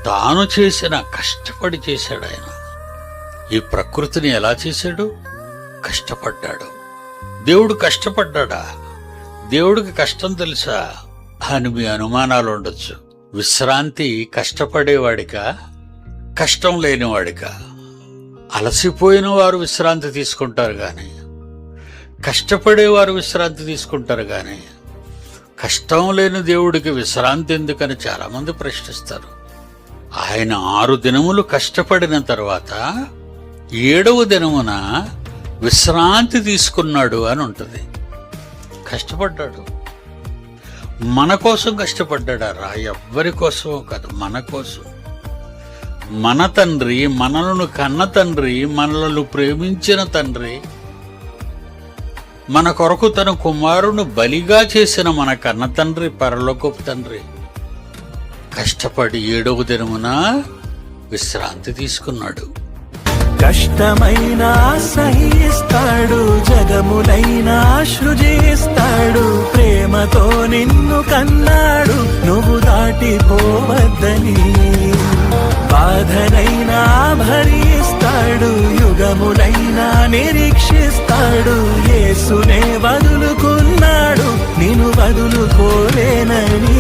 తాను కష్టపడి చేశాడు ఆయన. ఈ ప్రకృతిని ఎలా చేశాడు? కష్టపడ్డాడు. దేవుడు కష్టపడ్డా? దేవుడికి కష్టం తెలుసా అని మీ అనుమానాలు ఉండొచ్చు. విశ్రాంతి కష్టపడేవాడికా, కష్టం లేనివాడికా? అలసిపోయిన వారు విశ్రాంతి తీసుకుంటారు గాని, కష్టపడేవారు విశ్రాంతి తీసుకుంటారు గాని, కష్టం లేని దేవుడికి విశ్రాంతి ఎందుకని చాలా మంది ప్రశ్నిస్తారు. ఆయన 6 దినములు కష్టపడిన తర్వాత 7వ దినమున విశ్రాంతి తీసుకున్నాడు అని ఉంటుంది. కష్టపడ్డాడు. మన కోసం కష్టపడ్డాడా? ఎవ్వరి కోసమో కాదు, మన కోసం. మన తండ్రి, మనలను కన్న తండ్రి, మనలను ప్రేమించిన తండ్రి, మన కొరకు తన కుమారుని బలిగా చేసిన మన కన్న తండ్రి, పరలోకపు తండ్రి కష్టపడి 7వ దినమున విశ్రాంతి తీసుకున్నాడు. కష్టమైనా సహిస్తాడు, జగములైనా సృజిస్తాడు. ప్రేమతో నిన్ను కన్నాడు, నువ్వు దాటిపోవద్దని. బాధనైనా భరిస్తాడు, యుగములైనా నిరీక్షిస్తాడు. యేసునే వదులుకున్నాడు, నిన్ను వదులుకోలేనని.